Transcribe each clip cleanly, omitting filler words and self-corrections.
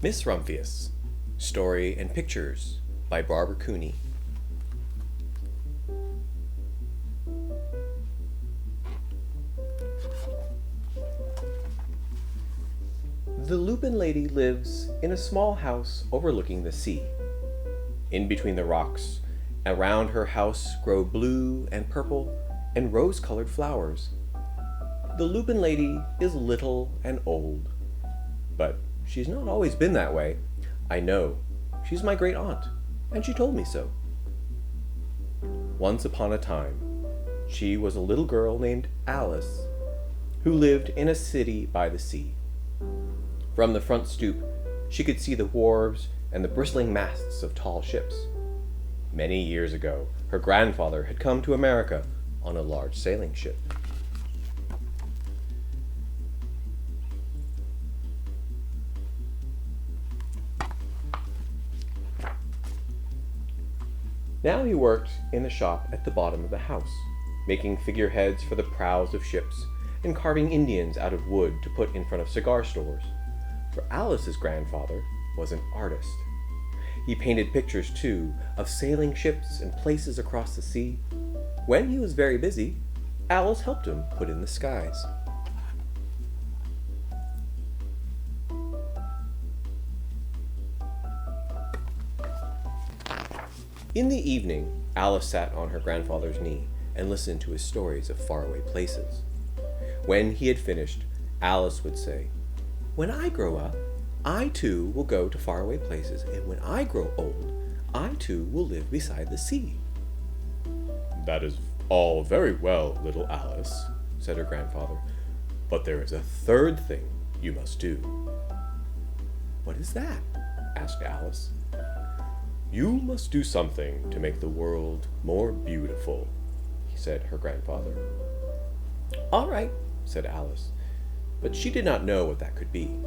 Miss Rumphius, Story and Pictures by Barbara Cooney. The Lupine Lady lives in a small house overlooking the sea. In between the rocks, around her house grow blue and purple and rose-colored flowers. The Lupine Lady is little and old, but she's not always been that way. I know. She's my great aunt, and she told me so. Once upon a time, she was a little girl named Alice, who lived in a city by the sea. From the front stoop, she could see the wharves and the bristling masts of tall ships. Many years ago, her grandfather had come to America on a large sailing ship. Now he worked in the shop at the bottom of the house, making figureheads for the prows of ships and carving Indians out of wood to put in front of cigar stores. For Alice's grandfather was an artist. He painted pictures, too, of sailing ships and places across the sea. When he was very busy, Alice helped him put in the skies. In the evening, Alice sat on her grandfather's knee and listened to his stories of faraway places. When he had finished, Alice would say, "When I grow up, I too will go to faraway places, and when I grow old, I too will live beside the sea." "That is all very well, little Alice," said her grandfather, "but there is a third thing you must do." "What is that?" asked Alice. "You must do something to make the world more beautiful," said her grandfather. "All right," said Alice, but she did not know what that could be.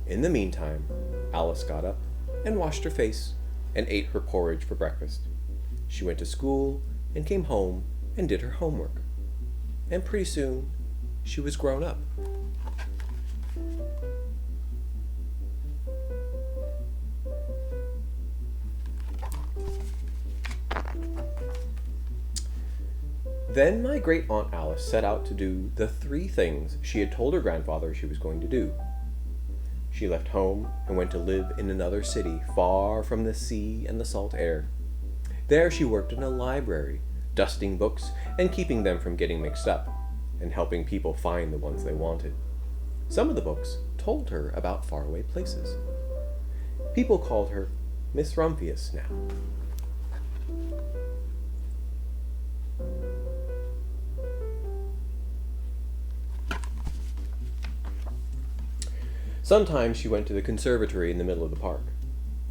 In the meantime, Alice got up and washed her face and ate her porridge for breakfast. She went to school and came home and did her homework. And pretty soon, she was grown up. Then my great aunt Alice set out to do the 3 things she had told her grandfather she was going to do. She left home and went to live in another city far from the sea and the salt air. There she worked in a library, dusting books and keeping them from getting mixed up, and helping people find the ones they wanted. Some of the books told her about faraway places. People called her Miss Rumphius now. Sometimes she went to the conservatory in the middle of the park.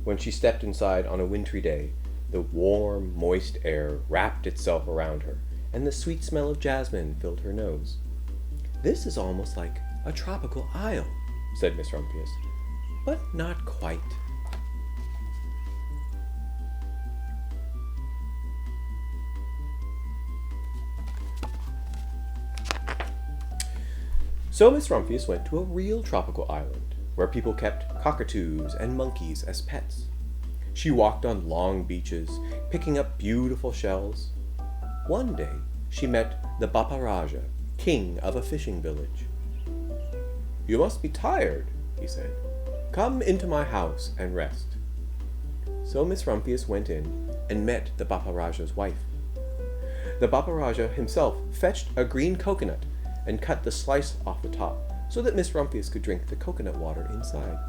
When she stepped inside on a wintry day, the warm, moist air wrapped itself around her, and the sweet smell of jasmine filled her nose. "This is almost like a tropical isle," said Miss Rumphius, "but not quite." So Miss Rumphius went to a real tropical island, where people kept cockatoos and monkeys as pets. She walked on long beaches, picking up beautiful shells. One day, she met the Baparaja, king of a fishing village. "You must be tired," he said. "Come into my house and rest." So Miss Rumphius went in and met the Baparaja's wife. The Baparaja himself fetched a green coconut and cut the slice off the top so that Miss Rumphius could drink the coconut water inside.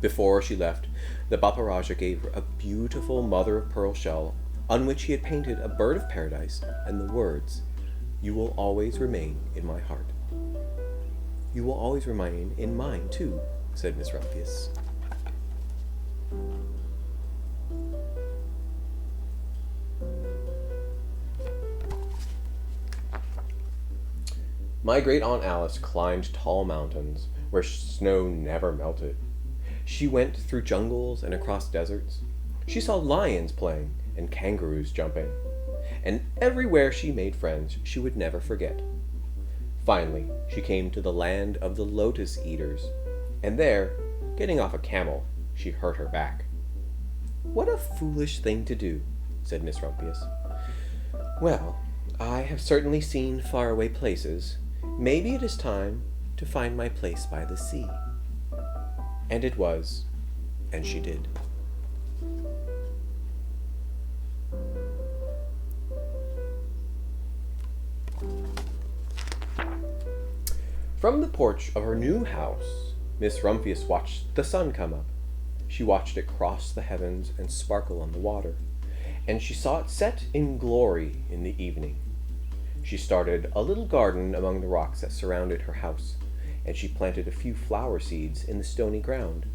Before she left, the Baparaja gave her a beautiful mother-of-pearl shell on which he had painted a bird of paradise and the words, "You will always remain in my heart." "You will always remain in mine, too," said Miss Rumphius. My great aunt Alice climbed tall mountains where snow never melted. She went through jungles and across deserts. She saw lions playing and kangaroos jumping. And everywhere she made friends she would never forget. Finally, she came to the land of the lotus eaters. and there, getting off a camel, she hurt her back. "What a foolish thing to do," said Miss Rumphius. "Well, I have certainly seen faraway places. Maybe it is time to find my place by the sea." And it was, and she did. From the porch of her new house, Miss Rumphius watched the sun come up. She watched it cross the heavens and sparkle on the water, and she saw it set in glory in the evening. She started a little garden among the rocks that surrounded her house, and she planted a few flower seeds in the stony ground.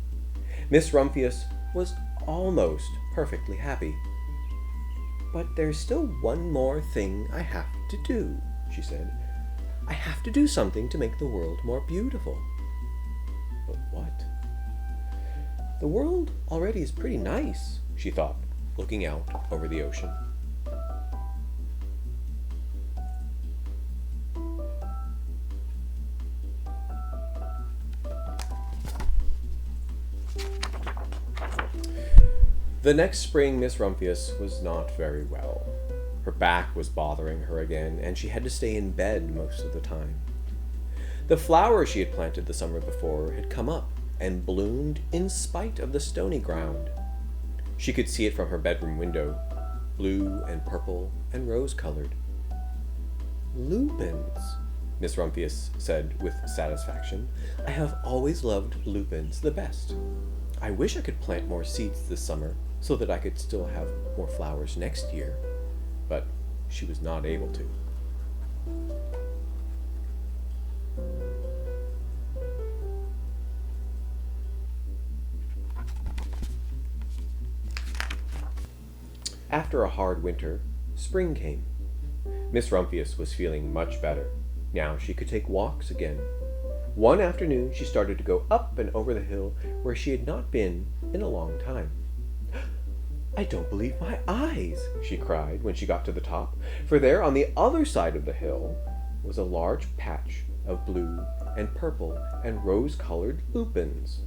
Miss Rumphius was almost perfectly happy. "But there's still one more thing I have to do," she said. "I have to do something to make the world more beautiful." "But what?" "The world already is pretty nice," she thought, looking out over the ocean. The next spring, Miss Rumphius was not very well. Her back was bothering her again, and she had to stay in bed most of the time. The flowers she had planted the summer before had come up and bloomed in spite of the stony ground. She could see it from her bedroom window, blue and purple and rose-colored. "Lupins," Miss Rumphius said with satisfaction. "I have always loved lupins the best. I wish I could plant more seeds this summer so that I could still have more flowers next year." But she was not able to. After a hard winter, spring came. Miss Rumphius was feeling much better. Now she could take walks again. One afternoon she started to go up and over the hill where she had not been in a long time. "I don't believe my eyes," she cried when she got to the top, for there on the other side of the hill was a large patch of blue and purple and rose-colored lupins.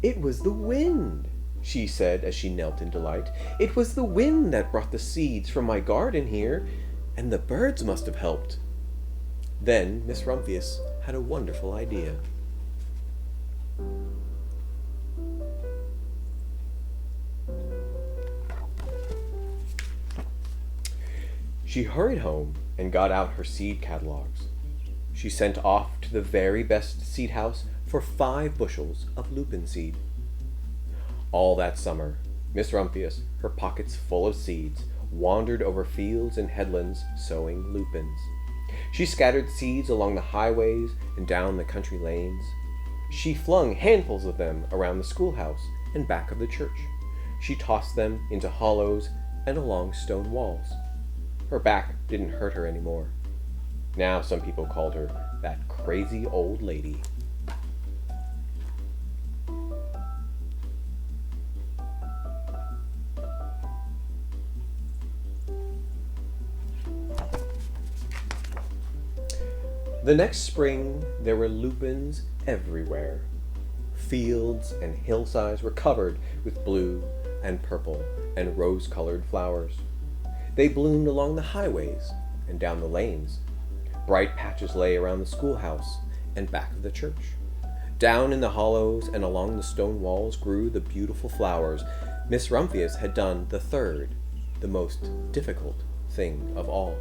"It was the wind," she said as she knelt in delight. "It was the wind that brought the seeds from my garden here, and the birds must have helped." Then Miss Rumphius had a wonderful idea. She hurried home and got out her seed catalogs. She sent off to the very best seed house for 5 bushels of lupin seed. All that summer, Miss Rumphius, her pockets full of seeds, wandered over fields and headlands sowing lupins. She scattered seeds along the highways and down the country lanes. She flung handfuls of them around the schoolhouse and back of the church. She tossed them into hollows and along stone walls. Her back didn't hurt her anymore. Now some people called her that crazy old lady. The next spring, there were lupins everywhere. Fields and hillsides were covered with blue and purple and rose-colored flowers. They bloomed along the highways and down the lanes. Bright patches lay around the schoolhouse and back of the church. Down in the hollows and along the stone walls grew the beautiful flowers. Miss Rumphius had done the third, the most difficult thing of all.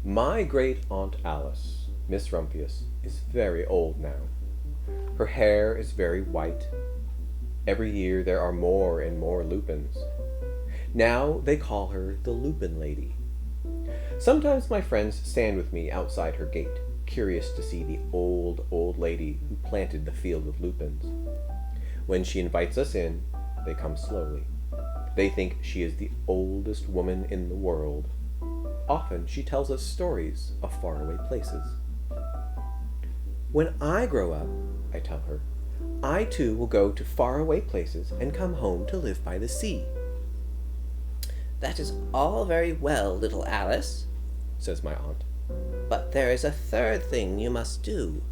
My great-aunt Alice, Miss Rumphius, is very old now. Her hair is very white. Every year there are more and more lupins. Now they call her the Lupine Lady. Sometimes my friends stand with me outside her gate, curious to see the old lady who planted the field of lupins. When she invites us in, they come slowly. They think she is the oldest woman in the world. Often she tells us stories of faraway places. "When I grow up," I tell her, I too will go to faraway places and come home to live by the sea. That is all very well, little Alice, says my aunt. but there is a third thing you must do.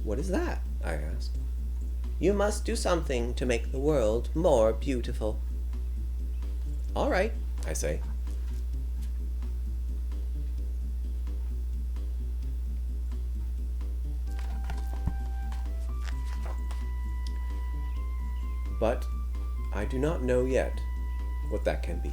What is that? I ask. You must do something to make the world more beautiful. All right, I say. But I do not know yet what that can be.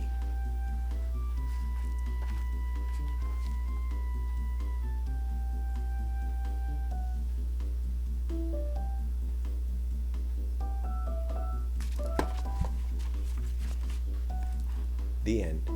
The end.